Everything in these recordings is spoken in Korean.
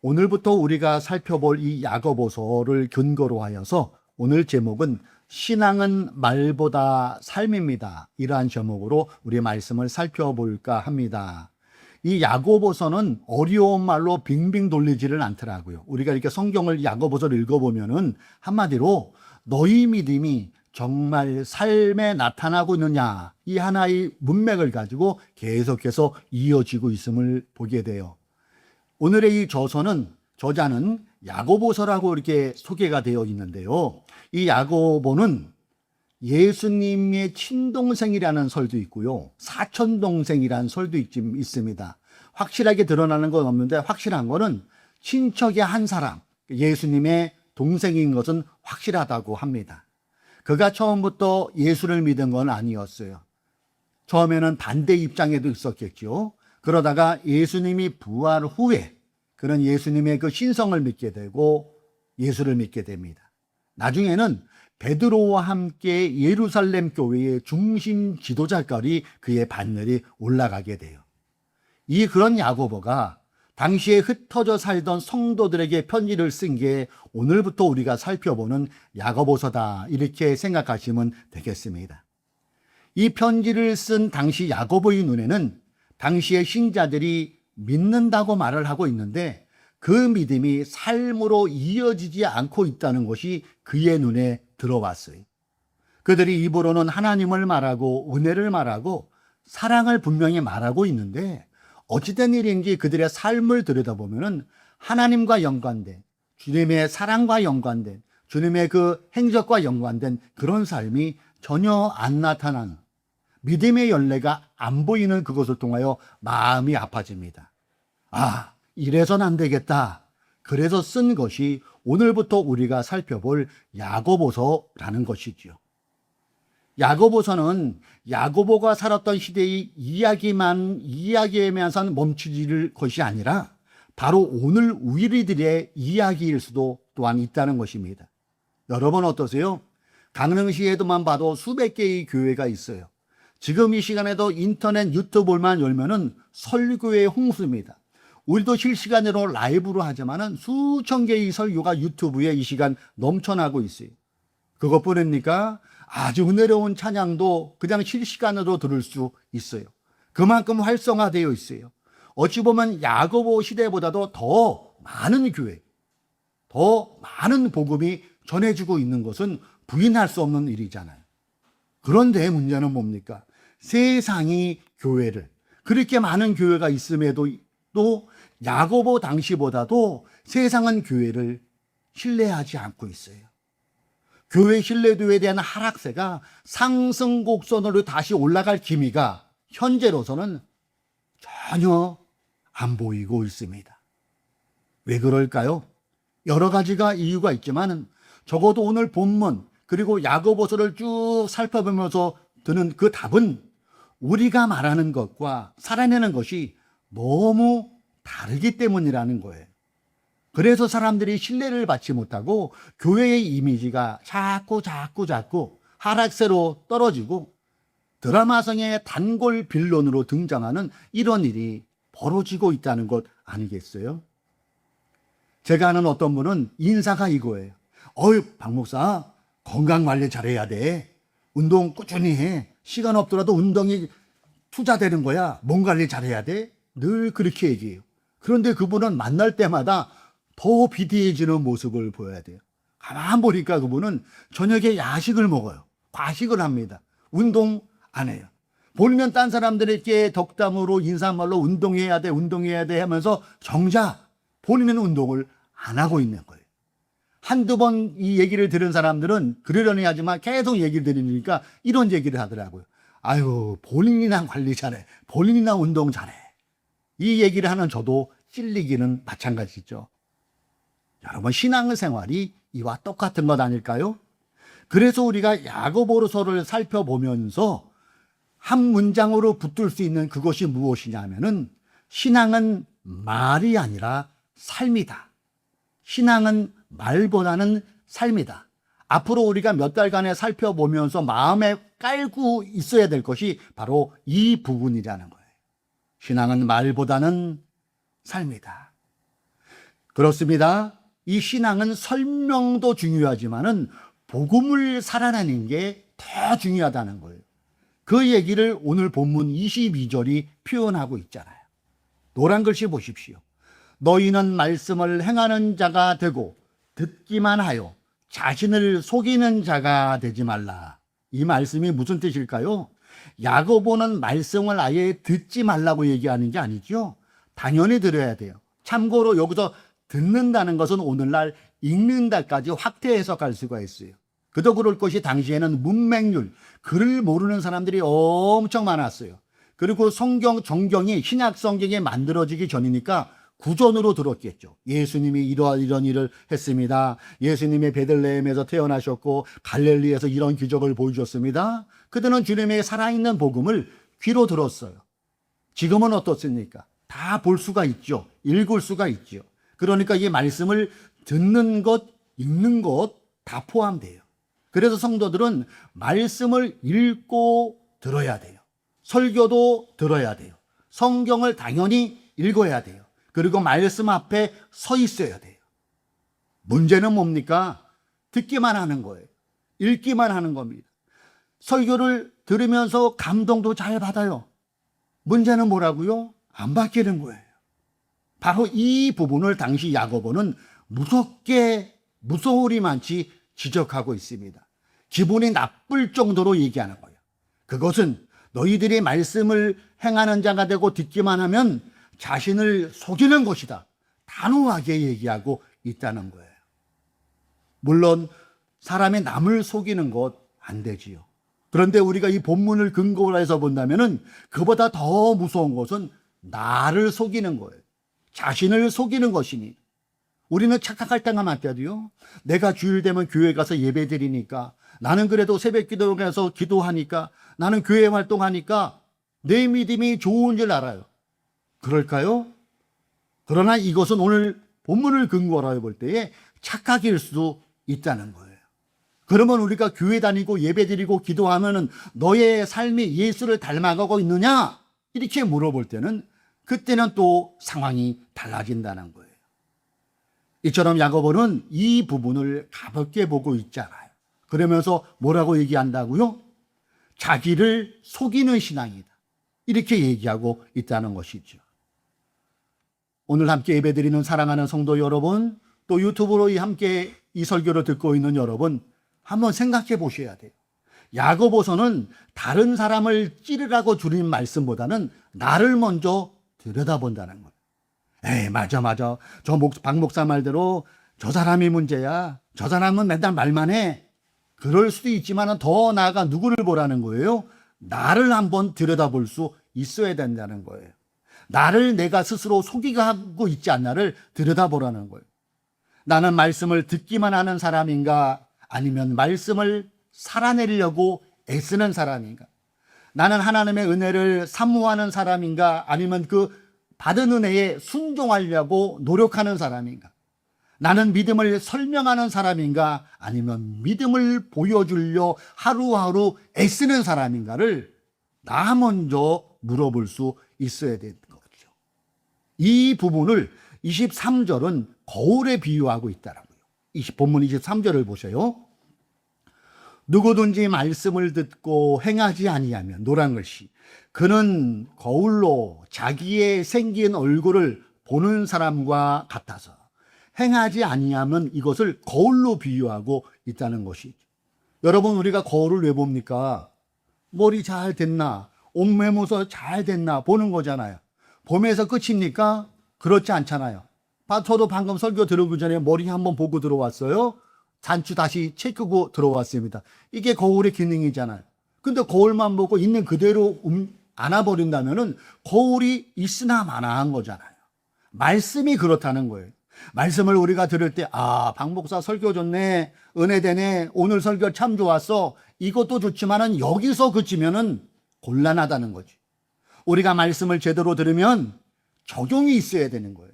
오늘부터 우리가 살펴볼 이 야고보서를 근거로 하여서 오늘 제목은 신앙은 말보다 삶입니다. 이러한 제목으로 우리 말씀을 살펴볼까 합니다. 이 야고보서는 어려운 말로 빙빙 돌리지를 않더라고요. 우리가 이렇게 성경을 야고보서를 읽어보면은 한마디로 너희 믿음이 정말 삶에 나타나고 있느냐, 이 하나의 문맥을 가지고 계속해서 이어지고 있음을 보게 돼요. 오늘의 이 저자는 야고보서라고 이렇게 소개가 되어 있는데요. 이 야고보는 예수님의 친동생이라는 설도 있고요. 사촌동생이라는 설도 있습니다. 확실하게 드러나는 건 없는데 확실한 거는 친척의 한 사람, 예수님의 동생인 것은 확실하다고 합니다. 그가 처음부터 예수를 믿은 건 아니었어요. 처음에는 반대 입장에도 있었겠죠. 그러다가 예수님이 부활 후에 그런 예수님의 그 신성을 믿게 되고 예수를 믿게 됩니다. 나중에는 베드로와 함께 예루살렘 교회의 중심 지도자까지 그의 반열이 올라가게 돼요. 그런 야고보가 당시에 흩어져 살던 성도들에게 편지를 쓴 게 오늘부터 우리가 살펴보는 야고보서다, 이렇게 생각하시면 되겠습니다. 이 편지를 쓴 당시 야고보의 눈에는 당시의 신자들이 믿는다고 말을 하고 있는데 그 믿음이 삶으로 이어지지 않고 있다는 것이 그의 눈에 들어왔어요. 그들이 입으로는 하나님을 말하고 은혜를 말하고 사랑을 분명히 말하고 있는데 어찌된 일인지 그들의 삶을 들여다보면 하나님과 연관된, 주님의 사랑과 연관된, 주님의 그 행적과 연관된 그런 삶이 전혀 안 나타나는, 믿음의 열매가 안 보이는 그것을 통하여 마음이 아파집니다. 이래선 안 되겠다. 그래서 쓴 것이 오늘부터 우리가 살펴볼 야고보서라는 것이지요. 야고보서는 야고보가 살았던 시대의 이야기에만 멈추질 것이 아니라 바로 오늘 우리들의 이야기일 수도 또한 있다는 것입니다. 여러분 어떠세요? 강릉시에도만 봐도 수백 개의 교회가 있어요. 지금 이 시간에도 인터넷 유튜브만 열면은 설교의 홍수입니다. 우리도 실시간으로 라이브로 하지만은 수천 개의 설교가 유튜브에 이 시간 넘쳐나고 있어요. 그것뿐입니까? 아주 은혜로운 찬양도 그냥 실시간으로 들을 수 있어요. 그만큼 활성화되어 있어요. 어찌 보면 야고보 시대보다도 더 많은 교회, 더 많은 복음이 전해지고 있는 것은 부인할 수 없는 일이잖아요. 그런데 문제는 뭡니까? 세상이 교회를, 그렇게 많은 교회가 있음에도 또 야고보 당시보다도 세상은 교회를 신뢰하지 않고 있어요. 교회 신뢰도에 대한 하락세가 상승 곡선으로 다시 올라갈 기미가 현재로서는 전혀 안 보이고 있습니다. 왜 그럴까요? 여러 가지가 이유가 있지만 적어도 오늘 본문 그리고 야고보서를 쭉 살펴보면서 드는 그 답은 우리가 말하는 것과 살아내는 것이 너무 다르기 때문이라는 거예요. 그래서 사람들이 신뢰를 받지 못하고 교회의 이미지가 자꾸 하락세로 떨어지고 드라마성의 단골 빌런으로 등장하는 이런 일이 벌어지고 있다는 것 아니겠어요? 제가 아는 어떤 분은 인사가 이거예요. 박 목사, 건강관리 잘해야 돼. 운동 꾸준히 해. 시간 없더라도 운동이 투자되는 거야. 몸 관리 잘해야 돼. 늘 그렇게 얘기해요. 그런데 그분은 만날 때마다 더 비대해지는 모습을 보여야 돼요. 가만 보니까 그분은 저녁에 야식을 먹어요. 과식을 합니다. 운동 안 해요. 보면 딴 사람들에게 덕담으로 인사말로 운동해야 돼 하면서 정작 본인은 운동을 안 하고 있는 거예요. 한두 번 이 얘기를 들은 사람들은 그러려니 하지만 계속 얘기를 들으니까 이런 얘기를 하더라고요. 본인이나 관리 잘해. 본인이나 운동 잘해. 이 얘기를 하는 저도 찔리기는 마찬가지죠. 여러분, 신앙생활이 이와 똑같은 것 아닐까요? 그래서 우리가 야고보서를 살펴보면서 한 문장으로 붙들 수 있는 그것이 무엇이냐면은 신앙은 말이 아니라 삶이다. 신앙은 말보다는 삶이다. 앞으로 우리가 몇 달간에 살펴보면서 마음에 깔고 있어야 될 것이 바로 이 부분이라는 거예요. 신앙은 말보다는 삶이다. 그렇습니다. 이 신앙은 설명도 중요하지만은 복음을 살아내는 게 더 중요하다는 거예요. 그 얘기를 오늘 본문 22절이 표현하고 있잖아요. 노란 글씨 보십시오. 너희는 말씀을 행하는 자가 되고 듣기만 하여 자신을 속이는 자가 되지 말라. 이 말씀이 무슨 뜻일까요? 야고보는 말씀을 아예 듣지 말라고 얘기하는 게 아니죠. 당연히 들어야 돼요. 참고로 여기서 듣는다는 것은 오늘날 읽는다까지 확대 해석할 수가 있어요. 그도 그럴 것이 당시에는 문맹률, 글을 모르는 사람들이 엄청 많았어요. 그리고 정경이 신약 성경에 만들어지기 전이니까 구전으로 들었겠죠. 예수님이 이런 일을 했습니다. 예수님이 베들레헴에서 태어나셨고 갈릴리에서 이런 기적을 보여주셨습니다. 그들은 주님의 살아있는 복음을 귀로 들었어요. 지금은 어떻습니까? 다 볼 수가 있죠. 읽을 수가 있죠. 그러니까 이 말씀을 듣는 것, 읽는 것 다 포함돼요. 그래서 성도들은 말씀을 읽고 들어야 돼요. 설교도 들어야 돼요. 성경을 당연히 읽어야 돼요. 그리고 말씀 앞에 서 있어야 돼요. 문제는 뭡니까? 듣기만 하는 거예요. 읽기만 하는 겁니다. 설교를 들으면서 감동도 잘 받아요. 문제는 뭐라고요? 안 바뀌는 거예요. 바로 이 부분을 당시 야고보는 무서우리만치 지적하고 있습니다. 기분이 나쁠 정도로 얘기하는 거예요. 그것은 너희들이 말씀을 행하는 자가 되고 듣기만 하면 자신을 속이는 것이다. 단호하게 얘기하고 있다는 거예요. 물론 사람이 남을 속이는 것 안 되지요. 그런데 우리가 이 본문을 근거로 해서 본다면은 그보다 더 무서운 것은 나를 속이는 거예요. 자신을 속이는 것이니. 우리는 착각할 때가 많다도요. 내가 주일 되면 교회 가서 예배 드리니까, 나는 그래도 새벽 기도에 가서 기도하니까, 나는 교회 활동하니까 내 믿음이 좋은 줄 알아요. 그럴까요? 그러나 이것은 오늘 본문을 근거로 해볼 때에 착각일 수도 있다는 거예요. 그러면 우리가 교회 다니고 예배 드리고 기도하면은 너의 삶이 예수를 닮아가고 있느냐? 이렇게 물어볼 때는 그때는 또 상황이 달라진다는 거예요. 이처럼 야고보는 이 부분을 가볍게 보고 있잖아요. 그러면서 뭐라고 얘기한다고요? 자기를 속이는 신앙이다. 이렇게 얘기하고 있다는 것이죠. 오늘 함께 예배드리는 사랑하는 성도 여러분, 또 유튜브로 함께 이 설교를 듣고 있는 여러분, 한번 생각해 보셔야 돼요. 야고보서는 다른 사람을 찌르라고 줄인 말씀보다는 나를 먼저 들여다본다는 거예요. 에이, 맞아. 박 목사 말대로 저 사람이 문제야. 저 사람은 맨날 말만 해. 그럴 수도 있지만 더 나아가 누구를 보라는 거예요? 나를 한번 들여다볼 수 있어야 된다는 거예요. 나를 내가 스스로 속이고 있지 않나를 들여다보라는 거예요. 나는 말씀을 듣기만 하는 사람인가? 아니면 말씀을 살아내려고 애쓰는 사람인가? 나는 하나님의 은혜를 사모하는 사람인가? 아니면 그 받은 은혜에 순종하려고 노력하는 사람인가? 나는 믿음을 설명하는 사람인가? 아니면 믿음을 보여주려 하루하루 애쓰는 사람인가를 나 먼저 물어볼 수 있어야 되는 거죠. 이 부분을 23절은 거울에 비유하고 있다라고요. 본문 23절을 보세요. 누구든지 말씀을 듣고 행하지 아니하면, 노란 글씨, 그는 거울로 자기의 생긴 얼굴을 보는 사람과 같아서, 행하지 아니하면 이것을 거울로 비유하고 있다는 것이죠. 여러분, 우리가 거울을 왜 봅니까? 머리 잘 됐나, 옷매무새 잘 됐나 보는 거잖아요. 봄에서 끝입니까? 그렇지 않잖아요. 저도 방금 설교 들어오기 전에 머리 한번 보고 들어왔어요. 단추 다시 체크고 들어왔습니다. 이게 거울의 기능이잖아요. 근데 거울만 보고 있는 그대로 안아버린다면은 거울이 있으나 마나한 거잖아요. 말씀이 그렇다는 거예요. 말씀을 우리가 들을 때, 박 목사 설교 좋네, 은혜되네, 오늘 설교 참 좋았어, 이것도 좋지만은 여기서 그치면은 곤란하다는 거지. 우리가 말씀을 제대로 들으면 적용이 있어야 되는 거예요.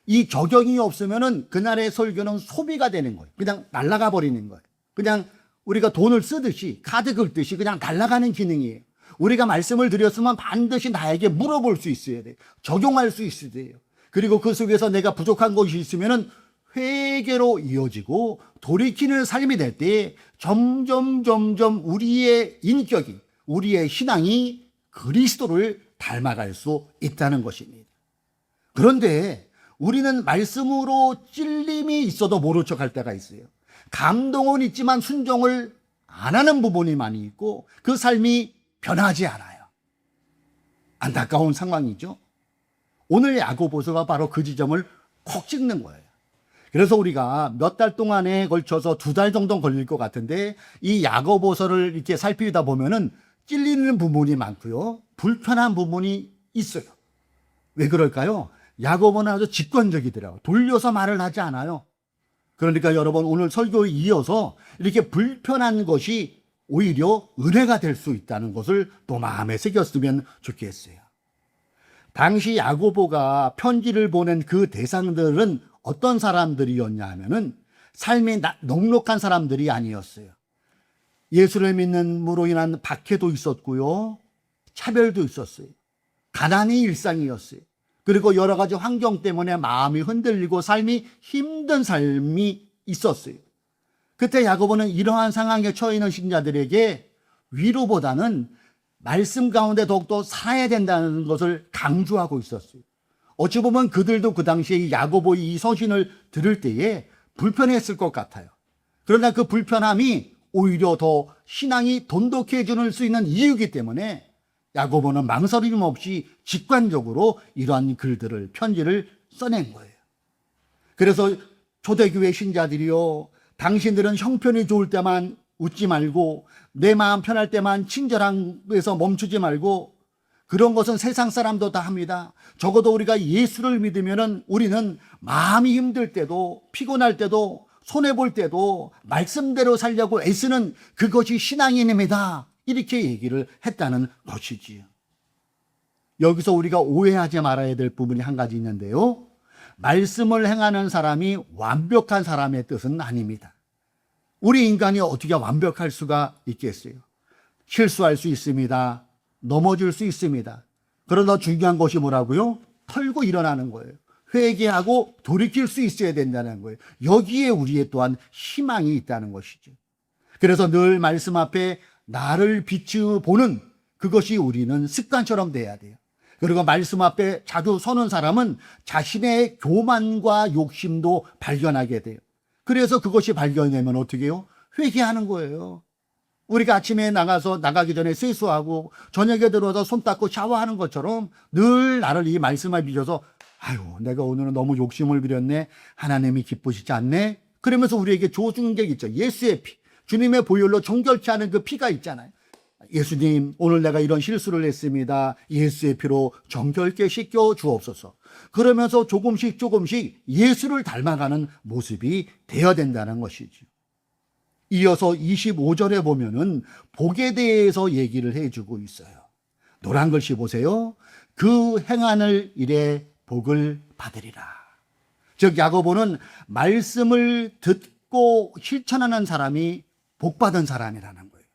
이 적용이 없으면은 그날의 설교는 소비가 되는 거예요. 그냥 날아가 버리는 거예요. 그냥 우리가 돈을 쓰듯이, 카드 긁듯이 그냥 날아가는 기능이에요. 우리가 말씀을 드렸으면 반드시 나에게 물어볼 수 있어야 돼요. 적용할 수 있어야 돼요. 그리고 그 속에서 내가 부족한 것이 있으면은 회개로 이어지고 돌이키는 삶이 될 때 점점 우리의 인격이, 우리의 신앙이 그리스도를 닮아갈 수 있다는 것입니다. 그런데 우리는 말씀으로 찔림이 있어도 모른 척할 때가 있어요. 감동은 있지만 순종을 안 하는 부분이 많이 있고 그 삶이 변하지 않아요. 안타까운 상황이죠. 오늘 야고보서가 바로 그 지점을 콕 찍는 거예요. 그래서 우리가 몇 달 동안에 걸쳐서 2달 정도 걸릴 것 같은데 이 야고보서를 이렇게 살피다 보면은 찔리는 부분이 많고요. 불편한 부분이 있어요. 왜 그럴까요? 야고보는 아주 직관적이더라고요. 돌려서 말을 하지 않아요. 그러니까 여러분 오늘 설교에 이어서 이렇게 불편한 것이 오히려 은혜가 될 수 있다는 것을 또 마음에 새겼으면 좋겠어요. 당시 야고보가 편지를 보낸 그 대상들은 어떤 사람들이었냐 하면은 삶이 넉넉한 사람들이 아니었어요. 예수를 믿는으로 인한 박해도 있었고요. 차별도 있었어요. 가난이 일상이었어요. 그리고 여러 가지 환경 때문에 마음이 흔들리고 삶이 힘든 삶이 있었어요. 그때 야고보는 이러한 상황에 처해 있는 신자들에게 위로보다는 말씀 가운데 더욱더 살아야 된다는 것을 강조하고 있었어요. 어찌 보면 그들도 그 당시에 이 야고보의 이 서신을 들을 때에 불편했을 것 같아요. 그러나 그 불편함이 오히려 더 신앙이 돈독해질 수 있는 이유이기 때문에 야고보는 망설임 없이 직관적으로 이러한 글들을, 편지를 써낸 거예요. 그래서 초대교회 신자들이요, 당신들은 형편이 좋을 때만 웃지 말고 내 마음 편할 때만 친절한 데서 멈추지 말고, 그런 것은 세상 사람도 다 합니다. 적어도 우리가 예수를 믿으면은 우리는 마음이 힘들 때도, 피곤할 때도, 손해볼 때도 말씀대로 살려고 애쓰는 그것이 신앙인입니다. 이렇게 얘기를 했다는 것이지요. 여기서 우리가 오해하지 말아야 될 부분이 한 가지 있는데요. 말씀을 행하는 사람이 완벽한 사람의 뜻은 아닙니다. 우리 인간이 어떻게 완벽할 수가 있겠어요? 실수할 수 있습니다. 넘어질 수 있습니다. 그러나 중요한 것이 뭐라고요? 털고 일어나는 거예요. 회개하고 돌이킬 수 있어야 된다는 거예요. 여기에 우리의 또한 희망이 있다는 것이죠. 그래서 늘 말씀 앞에 나를 비추보는 그것이 우리는 습관처럼 돼야 돼요. 그리고 말씀 앞에 자주 서는 사람은 자신의 교만과 욕심도 발견하게 돼요. 그래서 그것이 발견되면 어떻게 해요? 회개하는 거예요. 우리가 아침에 나가기 전에 세수하고 저녁에 들어와서 손 닦고 샤워하는 것처럼 늘 나를 이 말씀에 비춰서 아유, 내가 오늘은 너무 욕심을 부렸네. 하나님이 기쁘시지 않네. 그러면서 우리에게 줘주는 게 있죠. 예수의 피. 주님의 보혈로 정결케 하는 그 피가 있잖아요. 예수님, 오늘 내가 이런 실수를 했습니다. 예수의 피로 정결케 씻겨 주옵소서. 그러면서 조금씩 예수를 닮아가는 모습이 되어야 된다는 것이죠. 이어서 25절에 보면은 복에 대해서 얘기를 해주고 있어요. 노란 글씨 보세요. 그 행하는 일에 복을 받으리라. 즉 야고보는 말씀을 듣고 실천하는 사람이 복받은 사람이라는 거예요.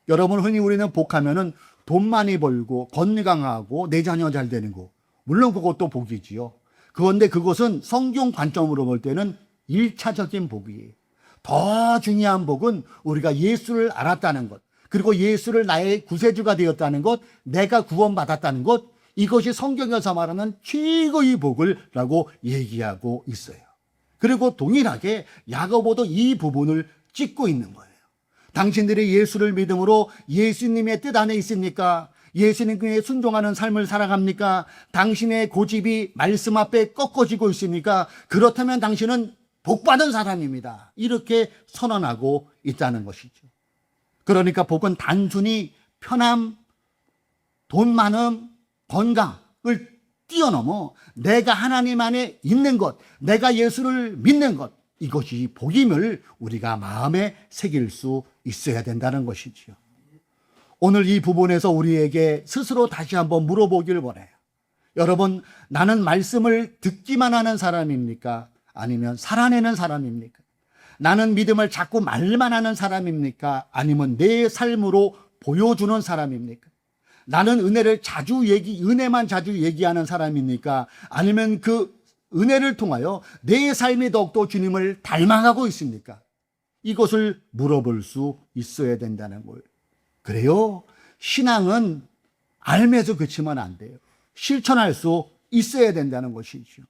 여러분, 흔히 우리는 복하면은 돈 많이 벌고 건강하고 내 자녀 잘 되는 거, 물론 그것도 복이지요. 그런데 그것은 성경 관점으로 볼 때는 1차적인 복이에요. 더 중요한 복은 우리가 예수를 알았다는 것, 그리고 예수를 나의 구세주가 되었다는 것, 내가 구원받았다는 것, 이것이 성경에서 말하는 최고의 복을 라고 얘기하고 있어요. 그리고 동일하게 야고보도 이 부분을 짚고 있는 거예요. 당신들이 예수를 믿음으로 예수님의 뜻 안에 있습니까? 예수님께 순종하는 삶을 살아갑니까? 당신의 고집이 말씀 앞에 꺾어지고 있습니까? 그렇다면 당신은 복받은 사람입니다. 이렇게 선언하고 있다는 것이죠. 그러니까 복은 단순히 편함, 돈 많음, 건강을 뛰어넘어 내가 하나님 안에 있는 것, 내가 예수를 믿는 것, 이것이 복임을 우리가 마음에 새길 수 있어야 된다는 것이지요. 오늘 이 부분에서 우리에게 스스로 다시 한번 물어보길 원해요. 여러분, 나는 말씀을 듣기만 하는 사람입니까? 아니면 살아내는 사람입니까? 나는 믿음을 자꾸 말만 하는 사람입니까? 아니면 내 삶으로 보여주는 사람입니까? 나는 은혜만 자주 얘기하는 사람입니까? 아니면 그 은혜를 통하여 내 삶이 더욱더 주님을 닮아가고 있습니까? 이것을 물어볼 수 있어야 된다는 거예요. 그래요. 신앙은 알면서 그치면 안 돼요. 실천할 수 있어야 된다는 것이죠.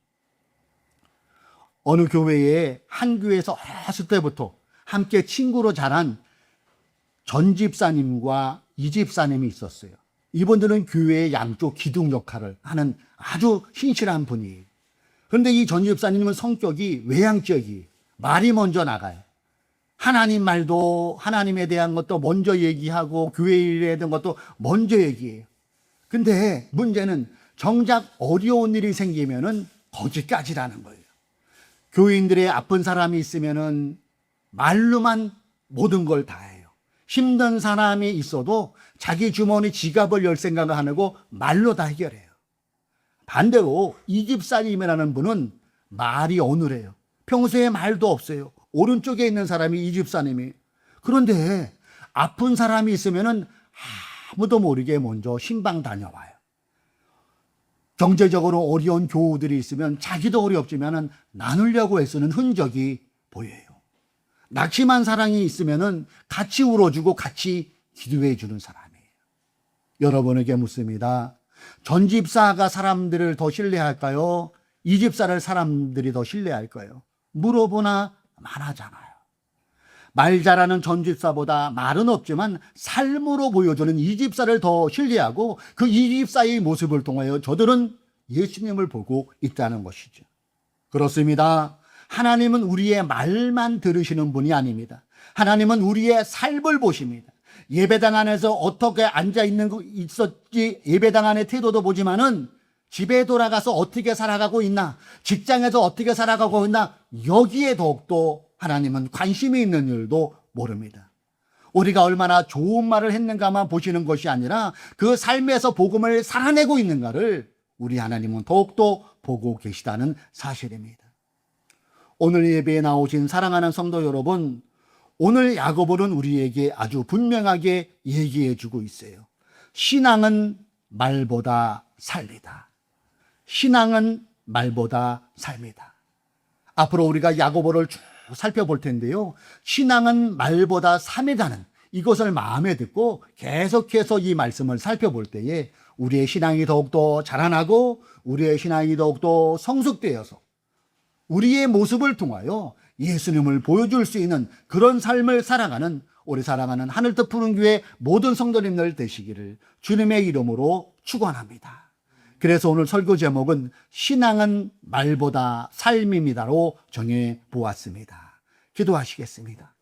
어느 교회에 한 교회에서 어렸을 때부터 함께 친구로 자란 전 집사님과 이 집사님이 있었어요. 이분들은 교회의 양쪽 기둥 역할을 하는 아주 신실한 분이에요. 그런데 이 전 집사님은 성격이 외향적이에요. 말이 먼저 나가요. 하나님 말도, 하나님에 대한 것도 먼저 얘기하고 교회 일에 대한 것도 먼저 얘기해요. 근데 문제는 정작 어려운 일이 생기면은 거기까지라는 거예요. 교인들의 아픈 사람이 있으면은 말로만 모든 걸 다 해요. 힘든 사람이 있어도 자기 주머니 지갑을 열 생각을 안 하고 말로 다 해결해요. 반대로 이 집사님이라는 분은 말이 어눌해요. 평소에 말도 없어요. 오른쪽에 있는 사람이 이 집사님이. 그런데 아픈 사람이 있으면은 아무도 모르게 먼저 신방 다녀와요. 경제적으로 어려운 교우들이 있으면 자기도 어렵지만은 나누려고 애쓰는 흔적이 보여요. 낙심한 사랑이 있으면은 같이 울어주고 같이 기도해 주는 사람이에요. 여러분에게 묻습니다. 전 집사가 사람들을 더 신뢰할까요? 이 집사를 사람들이 더 신뢰할까요? 물어보나 말하잖아요. 말 잘하는 전 집사보다 말은 없지만 삶으로 보여주는 이 집사를 더 신뢰하고 그 이 집사의 모습을 통하여 저들은 예수님을 보고 있다는 것이죠. 그렇습니다. 하나님은 우리의 말만 들으시는 분이 아닙니다. 하나님은 우리의 삶을 보십니다. 예배당 안에서 어떻게 앉아 있는 거 있었지, 예배당 안의 태도도 보지만은 집에 돌아가서 어떻게 살아가고 있나, 직장에서 어떻게 살아가고 있나, 여기에 더욱더 하나님은 관심이 있는 일도 모릅니다. 우리가 얼마나 좋은 말을 했는가만 보시는 것이 아니라 그 삶에서 복음을 살아내고 있는가를 우리 하나님은 더욱더 보고 계시다는 사실입니다. 오늘 예배에 나오신 사랑하는 성도 여러분, 오늘 야고보는 우리에게 아주 분명하게 얘기해 주고 있어요. 신앙은 말보다 삶이다. 신앙은 말보다 삶이다. 앞으로 우리가 야고보를 쭉 살펴볼 텐데요. 신앙은 말보다 삶이다는 이것을 마음에 듣고 계속해서 이 말씀을 살펴볼 때에 우리의 신앙이 더욱더 자라나고 우리의 신앙이 더욱더 성숙되어서 우리의 모습을 통하여 예수님을 보여줄 수 있는 그런 삶을 살아가는 우리 사랑하는 하늘뜻 푸른 교회 모든 성도님들 되시기를 주님의 이름으로 축원합니다. 그래서 오늘 설교 제목은 신앙은 말보다 삶입니다로 정해 보았습니다. 기도하시겠습니다.